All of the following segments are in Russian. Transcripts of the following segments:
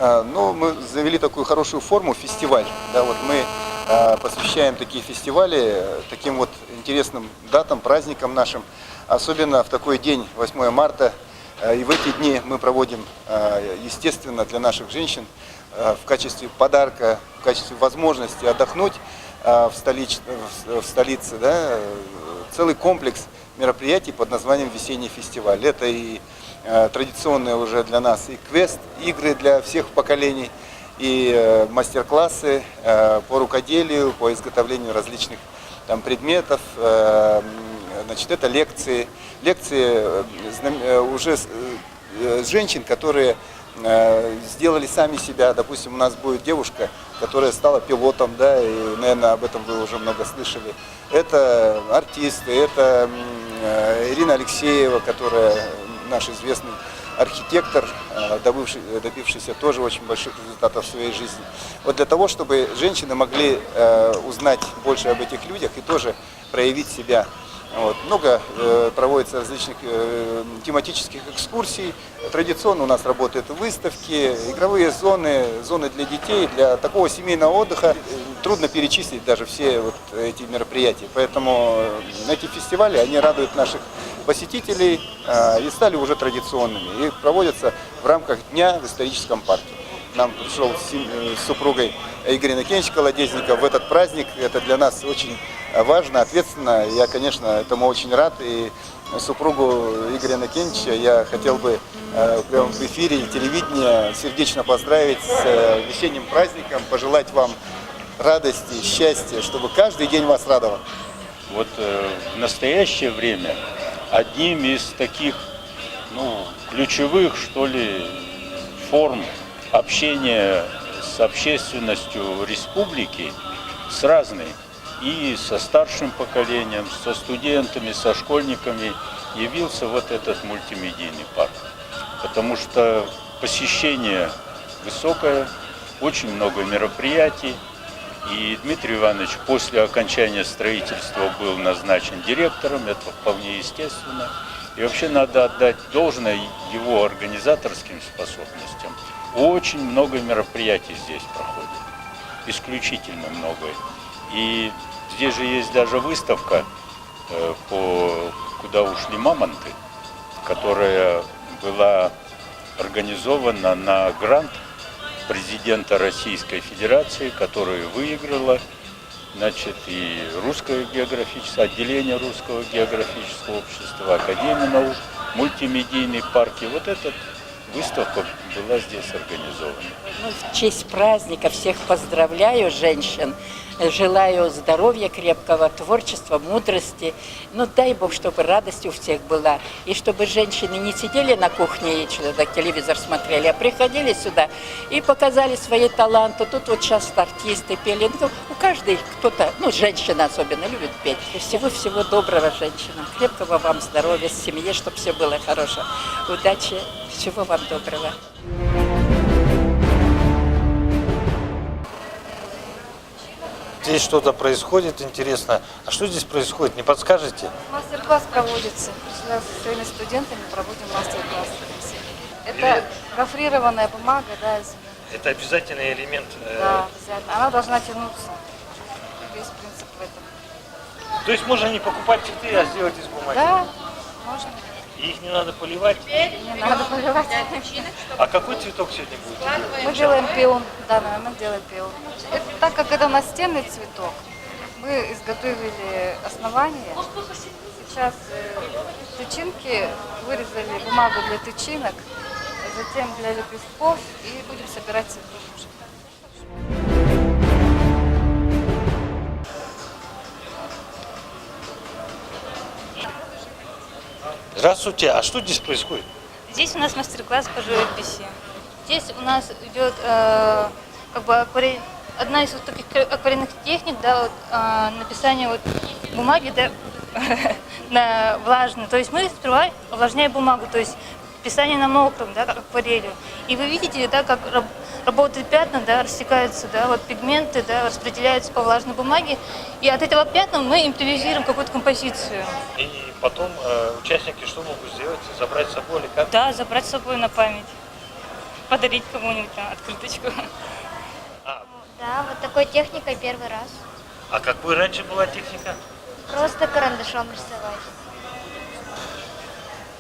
Ну, мы завели такую хорошую форму, фестиваль. Да, вот мы посвящаем такие фестивали таким вот интересным датам, праздникам нашим. Особенно в такой день, 8 марта. И в эти дни мы проводим, естественно, для наших женщин в качестве подарка, в качестве возможности отдохнуть в столице, да, целый комплекс мероприятий под названием «Весенний фестиваль». Это и традиционные уже для нас и квест, игры для всех поколений, и мастер-классы по рукоделию, по изготовлению различных там предметов. Значит, это лекции уже женщин, которые сделали сами себя. Допустим, у нас будет девушка, которая стала пилотом, да, и, наверное, об этом вы уже много слышали. Это артисты, это Ирина Алексеева, которая наш известный архитектор, добившийся тоже очень больших результатов в своей жизни. Вот для того, чтобы женщины могли узнать больше об этих людях и тоже проявить себя. Вот. Много проводится различных тематических экскурсий. Традиционно у нас работают выставки, игровые зоны, зоны для детей, для такого семейного отдыха. Трудно перечислить даже все вот эти мероприятия. Поэтому эти фестивали, они радуют наших посетителей и стали уже традиционными. И проводятся в рамках дня в историческом парке. Нам пришел с супругой Игорь Иннокентьевич Колодезников в этот праздник. Это для нас очень важно, ответственно. Я, конечно, этому очень рад. И супругу Игоря Иннокентьевича я хотел бы прямо в эфире телевидения сердечно поздравить с весенним праздником, пожелать вам радости, счастья, чтобы каждый день вас радовал. Вот в настоящее время одним из таких, ключевых, что ли, форм общения с общественностью республики, с разной, и со старшим поколением, со студентами, со школьниками, явился вот этот мультимедийный парк. Потому что посещение высокое, очень много мероприятий, и Дмитрий Иванович после окончания строительства был назначен директором, это вполне естественно. И вообще надо отдать должное его организаторским способностям. Очень много мероприятий здесь проходит, исключительно много. И здесь же есть даже выставка, куда ушли мамонты, которая была организована на грант президента Российской Федерации, которую выиграла, значит, и Русское географическое отделение Русского географического общества, Академия наук, мультимедийный парк. И вот эта выставка была здесь организована. В честь праздника всех поздравляю женщин, желаю здоровья крепкого, творчества, мудрости. Дай Бог, чтобы радость у всех была. И чтобы женщины не сидели на кухне и что-то телевизор смотрели, а приходили сюда и показали свои таланты. Тут вот часто артисты пели. У каждой кто-то, женщина особенно, любит петь. Всего-всего доброго женщинам. Крепкого вам здоровья, семье, чтобы все было хорошо. Удачи, всего вам доброго. Здесь что-то происходит, интересно. А что здесь происходит, не подскажете? Мастер-класс проводится. Со своими студентами проводим мастер-класс. Это гофрированная бумага, да, из... Это обязательный элемент. Да, обязательно. Она должна тянуться. Весь принцип в этом. То есть можно не покупать цветы, а сделать из бумаги? Да, можно. И их не надо поливать? Не надо поливать. А какой цветок сегодня будет? Мы делаем пион. В данный момент делаем пион. Так как это настенный цветок, мы изготовили основание. Сейчас тычинки вырезали бумагу для тычинок, затем для лепестков и будем собирать цветы. Здравствуйте, а что здесь происходит? Здесь у нас мастер-класс по живописи. Здесь у нас идет одна из вот таких акварельных техник, да, написание бумаги, да, на влажную. То есть мы сперва увлажняем бумагу, то есть писание на мокром, да, как акварелью. И вы видите, да, как работают пятна, да, рассекаются, да, вот пигменты, да, распределяются по влажной бумаге. И от этого пятна мы импровизируем какую-то композицию. И потом участники что могут сделать? Забрать с собой или как? Да, забрать с собой на память. подарить кому-нибудь там открыточку. Да, вот такой техникой первый раз. А какой раньше была техника? Просто карандашом рисовать.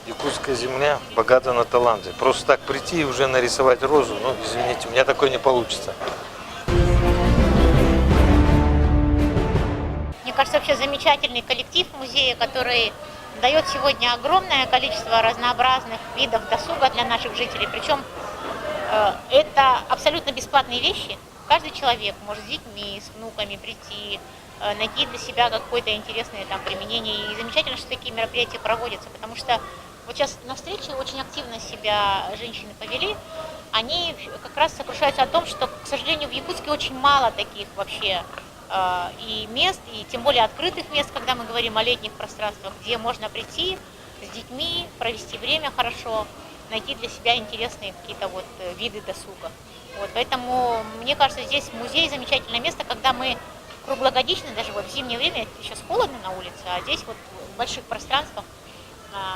Якутская земля богата на таланты. Просто так прийти и уже нарисовать розу, ну, извините, у меня такое не получится. Мне кажется, вообще замечательный коллектив музея, который дает сегодня огромное количество разнообразных видов досуга для наших жителей. Причем это абсолютно бесплатные вещи. Каждый человек может с детьми, с внуками прийти, найти для себя какое-то интересное там применение. И замечательно, что такие мероприятия проводятся, потому что вот сейчас на встрече очень активно себя женщины повели. Они как раз сокрушаются о том, что, к сожалению, в Якутске очень мало таких вообще и мест, и тем более открытых мест, когда мы говорим о летних пространствах, где можно прийти с детьми, провести время хорошо, найти для себя интересные какие-то вот виды досуга. Вот, поэтому, мне кажется, здесь музей замечательное место, когда мы круглогодично, даже вот в зимнее время, сейчас холодно на улице, а здесь вот в больших пространствах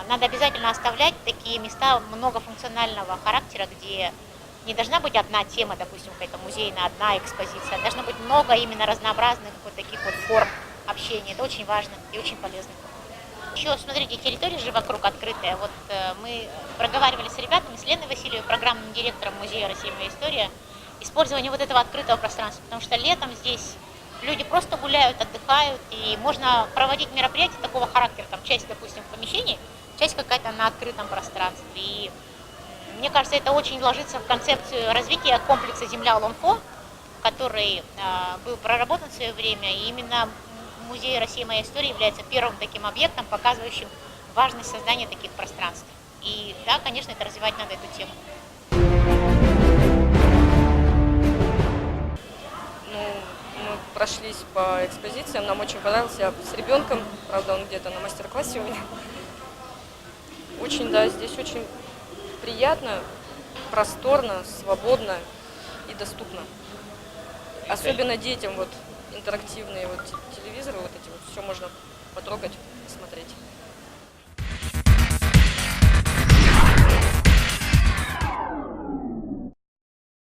надо обязательно оставлять такие места многофункционального характера, где не должна быть одна тема, допустим, какая-то музейная, одна экспозиция, должно быть много именно разнообразных вот таких вот форм общения. Это очень важно и очень полезно. Еще, смотрите, территория же вокруг открытая. Вот мы проговаривали с ребятами, с Леной Васильевой, программным директором Музея России «Моя история», использование вот этого открытого пространства, потому что летом здесь люди просто гуляют, отдыхают, и можно проводить мероприятия такого характера, там часть, допустим, в помещении, часть какая-то на открытом пространстве. И мне кажется, это очень ложится в концепцию развития комплекса «Земля-Лонфо», который был проработан в свое время, и именно Музей России «Моя история» является первым таким объектом, показывающим важность создания таких пространств. И да, конечно, это развивать надо эту тему. Мы прошлись по экспозициям, нам очень понравился. Я с ребенком, правда, он где-то на мастер-классе у меня. Очень, да, здесь очень приятно, просторно, свободно и доступно. Особенно детям вот интерактивные вот телевизоры, вот эти вот, все можно потрогать, посмотреть.